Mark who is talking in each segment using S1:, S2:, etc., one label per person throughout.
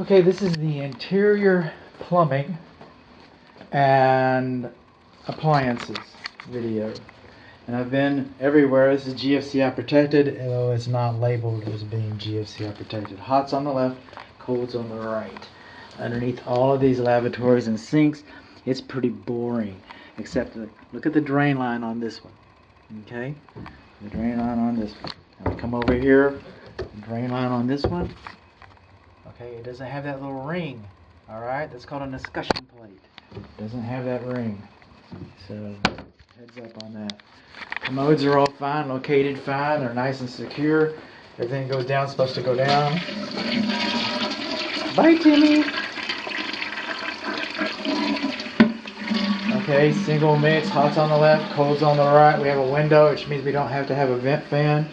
S1: Okay, this is the interior plumbing and appliances video. And I've been everywhere. This is GFCI protected, although it's not labeled as being GFCI protected. Hot's on the left, cold's on the right. Underneath all of these lavatories and sinks, it's pretty boring. Except look at the drain line on this one. Okay? The drain line on this one. Now we come over here, drain line on this one. Okay, it doesn't have that little ring. Alright, that's called an escutcheon plate. It doesn't have that ring. So, heads up on that. Commodes are all fine, located fine, they're nice and secure. Everything goes down, supposed to go down. Bye, Timmy! Okay, single mix, hot's on the left, cold's on the right. We have a window, which means we don't have to have a vent fan.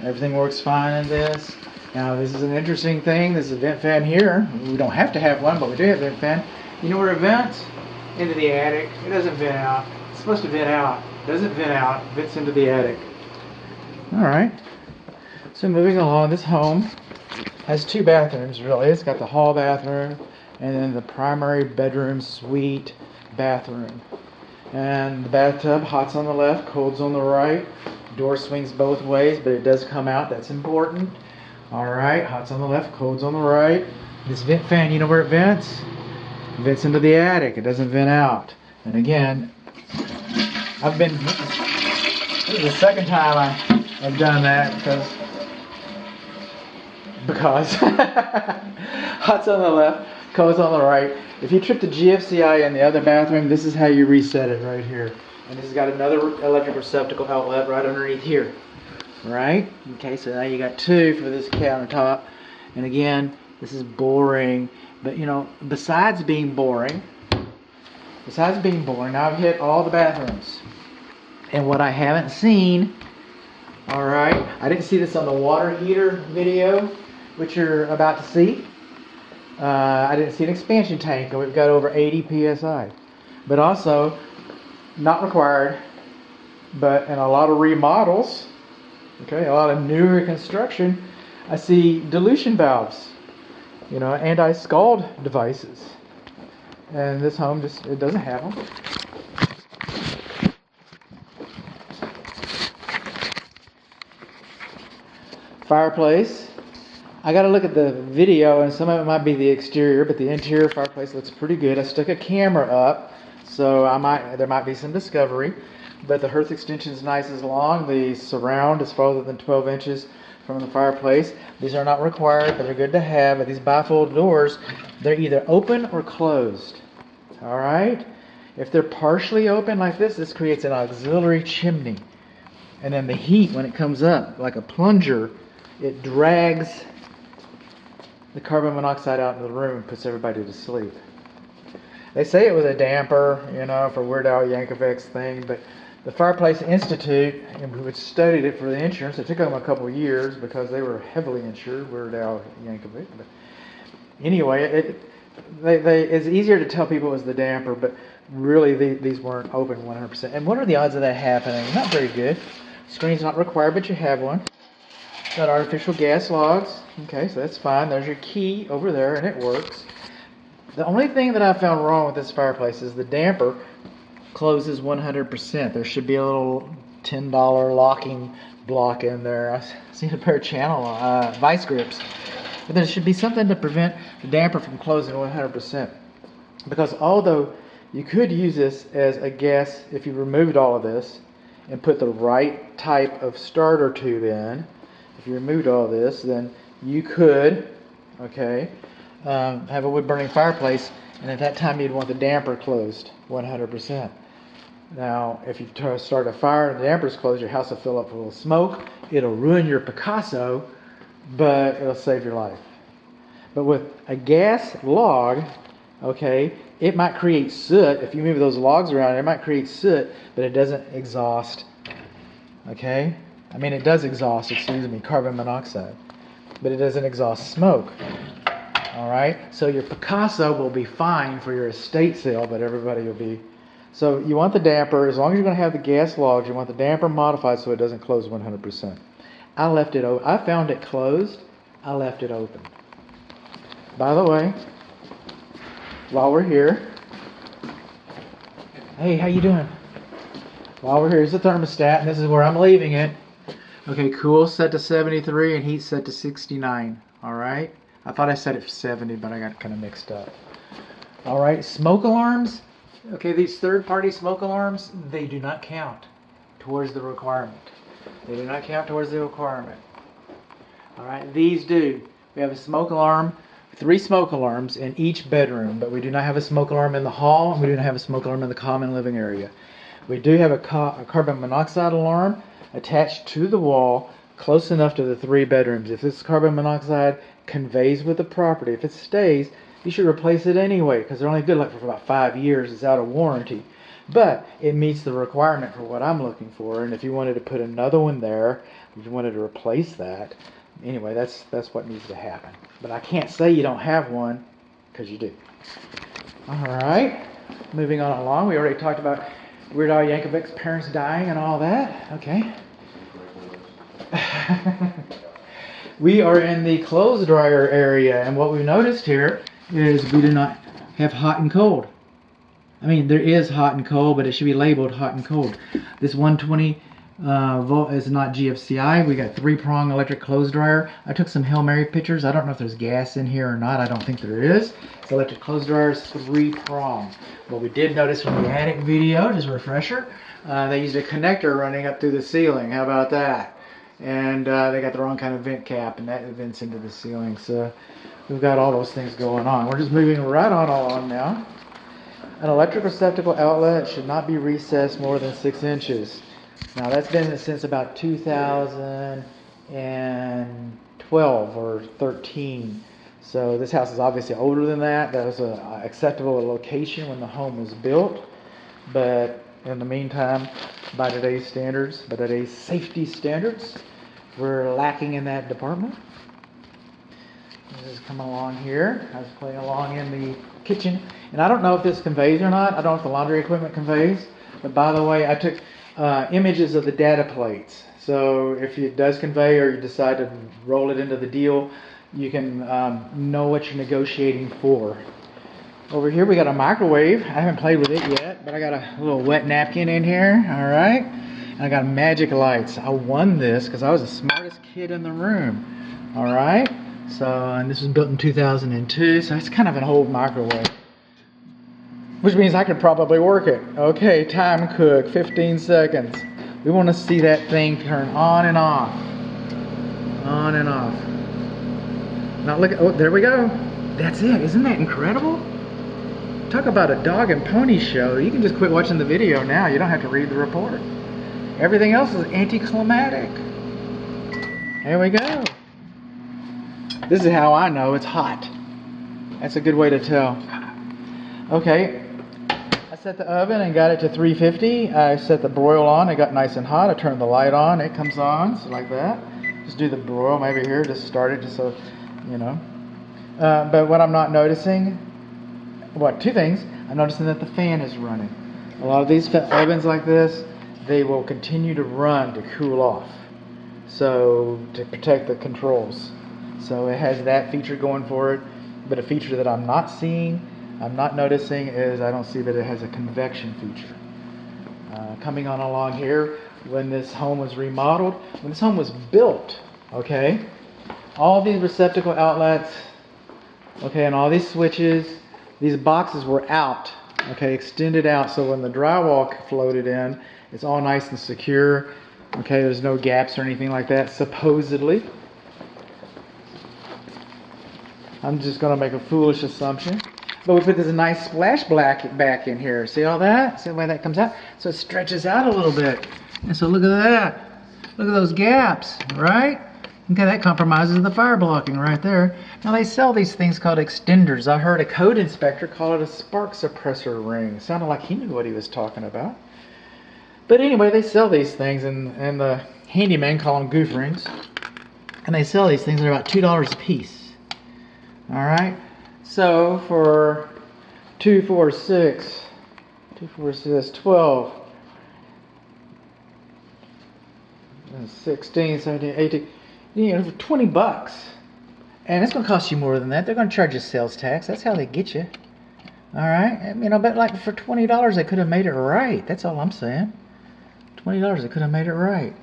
S1: Everything works fine in this. Now, this is an interesting thing. This is a vent fan here. We don't have to have one, but we do have a vent fan. You know where it vents? Into the attic. It doesn't vent out. It's supposed to vent out. It doesn't vent out. It vents into the attic. Alright. So moving along, this home has two bathrooms, really. It's got the hall bathroom and then the primary bedroom suite bathroom. And the bathtub, hot's on the left, cold's on the right. Door swings both ways, but it does come out. That's important. Alright, hot's on the left, cold's on the right. This vent fan, you know where it vents? It vents into the attic. It doesn't vent out. And again, this is the second time I've done that because hot's on the left, cold's on the right. If you trip the GFCI in the other bathroom, this is how you reset it right here. And this has got another electric receptacle outlet right underneath here. Right? Okay, so now you got two for this countertop. And again, this is boring. But you know, besides being boring, now I've hit all the bathrooms. And what I haven't seen, alright, I didn't see this on the water heater video, which you're about to see. I didn't see an expansion tank, and we've got over 80 psi. But also, not required, but in a lot of remodels, okay, a lot of newer construction, I see dilution valves, you know, anti-scald devices. And this home it doesn't have them. Fireplace. I got to look at the video, and some of it might be the exterior, but the interior fireplace looks pretty good. I stuck a camera up, so there might be some discovery. But the hearth extension is nice as long. The surround is farther than 12 inches from the fireplace. These are not required, but they're good to have. But these bifold doors, they're either open or closed. All right? If they're partially open like this creates an auxiliary chimney. And then the heat, when it comes up, like a plunger, it drags the carbon monoxide out into the room and puts everybody to sleep. They say it was a damper, you know, for Weird Al Yankovic's thing, but the Fireplace Institute, which studied it for the insurance, it took them a couple of years because they were heavily insured, Weird Al Yankovic. But anyway, it's easier to tell people it was the damper, but really these weren't open 100%. And what are the odds of that happening? Not very good. Screen's not required, but you have one. Got artificial gas logs. Okay, so that's fine. There's your key over there, and it works. The only thing that I found wrong with this fireplace is the damper closes 100%. There should be a little $10 locking block in there. I've seen a pair of vice grips. But there should be something to prevent the damper from closing 100%. Because although you could use this as a gas, if you removed all of this and put the right type of starter tube in, if you removed all this, then you could, okay, have a wood-burning fireplace, and at that time you'd want the damper closed 100%. Now, if you start a fire and the damper's closed, your house will fill up full of smoke. It'll ruin your Picasso, but it'll save your life. But with a gas log, okay, it might create soot. If you move those logs around, it might create soot, but it doesn't exhaust, okay? I mean, it does exhaust, carbon monoxide, but it doesn't exhaust smoke. All right, so your Picasso will be fine for your estate sale, but everybody will be. So you want the damper, as long as you're going to have the gas logs, you want the damper modified so it doesn't close 100%. I left it open. I found it closed. I left it open. By the way, while we're here, hey, how you doing? While we're here, here's the thermostat, and this is where I'm leaving it. Okay, cool set to 73 and heat set to 69. All right. I thought I set it for 70, but I got kind of mixed up. All right, smoke alarms. Okay, these third-party smoke alarms, they do not count towards the requirement. They do not count towards the requirement. All right, these do. We have a smoke alarm, 3 smoke alarms in each bedroom, but we do not have a smoke alarm in the hall, and we do not have a smoke alarm in the common living area. We do have a carbon monoxide alarm attached to the wall, close enough to the 3 bedrooms. If this carbon monoxide conveys with the property, if it stays, you should replace it anyway, because they're only good like for about 5 years. It's out of warranty. But it meets the requirement for what I'm looking for, and if you wanted to put another one there, if you wanted to replace that, anyway, that's what needs to happen. But I can't say you don't have one, because you do. All right, moving on along. We already talked about Weird Al Yankovic's parents dying and all that. Okay. We are in the clothes dryer area, and what we've noticed here is we do not have hot and cold. I mean, there is hot and cold, but it should be labeled hot and cold. This 120 volt is not GFCI. We got 3-prong electric clothes dryer. I took some Hail Mary pictures. I don't know if there's gas in here or not. I don't think there is. This electric clothes dryer is 3-prong. What we did notice from the attic video, just a refresher, they used a connector running up through the ceiling. How about that? And they got the wrong kind of vent cap, and that vents into the ceiling. So we've got all those things going on. We're just moving right on along now. An electric receptacle outlet should not be recessed more than 6 inches. Now that's been since about 2012 or 13. So this house is obviously older than that. That was an acceptable location when the home was built. But in the meantime, by today's standards, by today's safety standards, we're lacking in that department. This is coming along here. I was playing along in the kitchen, and I don't know if this conveys or not. I don't know if the laundry equipment conveys, but by the way, I took images of the data plates. So if it does convey, or you decide to roll it into the deal, you can know what you're negotiating for. Over here we got a microwave. I haven't played with it yet, but I got a little wet napkin in here. All right, and I got magic lights. I won this because I was the smartest kid in the room. All right. So, and this was built in 2002, so it's kind of an old microwave. Which means I could probably work it. Okay, time cook, 15 seconds. We want to see that thing turn on and off. On and off. Now look at, oh, there we go. That's it. Isn't that incredible? Talk about a dog and pony show. You can just quit watching the video now. You don't have to read the report. Everything else is anticlimactic. There we go. This is how I know it's hot. That's a good way to tell. Okay, I set the oven and got it to 350. I set the broil on. It got nice and hot. I turned the light on. It comes on, so like that. Just do the broil maybe here. Just start it just so, you know. But what I'm not noticing, well, 2 things. I'm noticing that the fan is running. A lot of these ovens like this, they will continue to run to cool off. So, to protect the controls. So it has that feature going for it, but a feature that I'm not seeing, I'm not noticing, is I don't see that it has a convection feature. Coming on along here, when this home was remodeled, when this home was built, okay, all these receptacle outlets, okay, and all these switches, these boxes were out, okay, extended out, so when the drywall floated in, it's all nice and secure, okay, there's no gaps or anything like that, supposedly. I'm just going to make a foolish assumption. But we put this nice splash back in here. See all that? See the way that comes out? So it stretches out a little bit. And so look at that. Look at those gaps, right? Okay, that compromises the fire blocking right there. Now they sell these things called extenders. I heard a code inspector call it a spark suppressor ring. Sounded like he knew what he was talking about. But anyway, they sell these things, and the handymen call them goof rings. And they sell these things. They're about $2 a piece. All right, so for 2, 4, 6, 12, 16, 17, 18, you know, for $20, And it's going to cost you more than that. They're going to charge you sales tax. That's how they get you. All right? You know, but like for $20, they could have made it right. That's all I'm saying. $20, they could have made it right.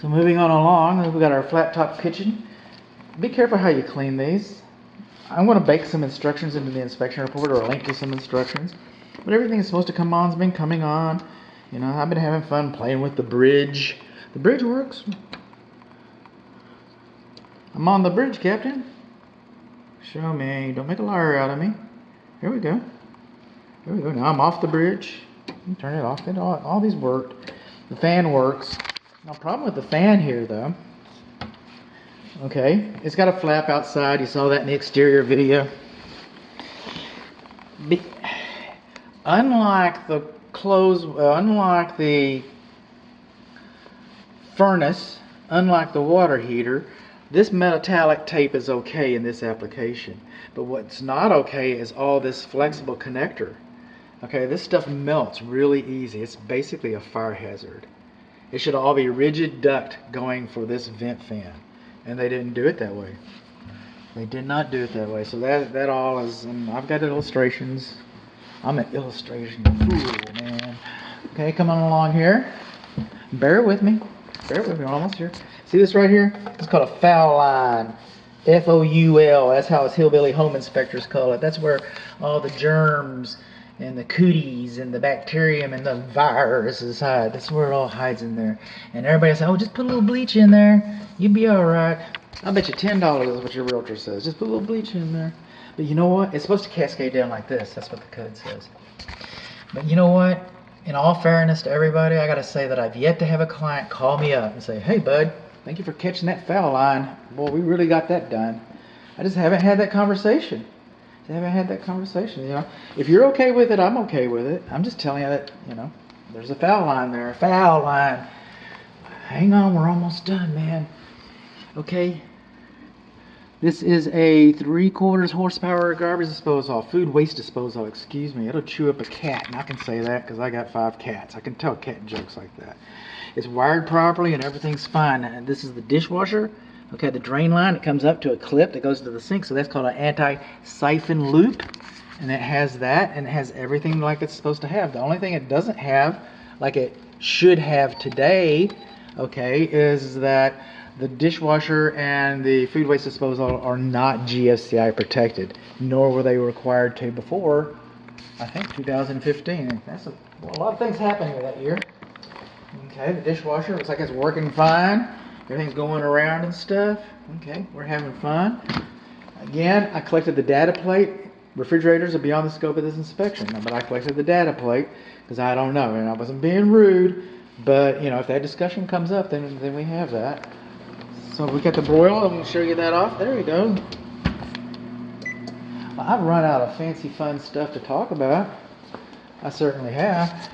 S1: So moving on along, we've got our flat top kitchen. Be careful how you clean these. I'm going to bake some instructions into the inspection report, or a link to some instructions. But everything that's supposed to come on has been coming on. You know, I've been having fun playing with the bridge. The bridge works. I'm on the bridge, Captain. Show me. Don't make a liar out of me. Here we go. Here we go. Now I'm off the bridge. Turn it off. All these worked. The fan works. No problem with the fan here, though. Okay, it's got a flap outside. You saw that in the exterior video. Unlike the furnace, unlike the water heater, this metallic tape is okay in this application. But what's not okay is all this flexible connector. Okay, this stuff melts really easy. It's basically a fire hazard. It should all be rigid duct going for this vent fan. And they didn't do it that way. They did not do it that way. So that all is, and I've got illustrations. I'm an illustration fool, man. Okay, come on along here. Bear with me. Bear with me, we're almost here. See this right here? It's called a foul line. F-O-U-L. That's how us hillbilly home inspectors call it. That's where all the germs and the cooties and the bacterium and the viruses hide. That's where it all hides in there. And everybody says, oh, just put a little bleach in there. You'll be all right. I'll bet you $10 is what your realtor says. Just put a little bleach in there. But you know what? It's supposed to cascade down like this. That's what the code says. But you know what? In all fairness to everybody, I got to say that I've yet to have a client call me up and say, hey, bud, thank you for catching that foul line. Boy, we really got that done. I just haven't had that conversation. I haven't had that conversation, you know. If you're okay with it, I'm okay with it. I'm just telling you that, you know, there's a foul line there. A foul line. Hang on, we're almost done, man. Okay. This is a 3/4 horsepower garbage disposal, food waste disposal, excuse me. It'll chew up a cat, and I can say that because I got 5 cats. I can tell cat jokes like that. It's wired properly and everything's fine. And this is the dishwasher. Okay, the drain line, it comes up to a clip that goes to the sink, so that's called an anti-siphon loop. And it has that, and it has everything like it's supposed to have. The only thing it doesn't have, like it should have today, okay, is that the dishwasher and the food waste disposal are not GFCI protected, nor were they required to before, I think, 2015. That's a lot of things happened here that year. Okay, the dishwasher looks like it's working fine. Everything's going around and stuff. Okay, we're having fun. Again, I collected the data plate. Refrigerators are beyond the scope of this inspection, but I collected the data plate because I don't know, and I wasn't being rude. But you know, if that discussion comes up, then we have that. So we got the broil. I'm going to show you that off. There you go. Well, I've run out of fancy, fun stuff to talk about. I certainly have.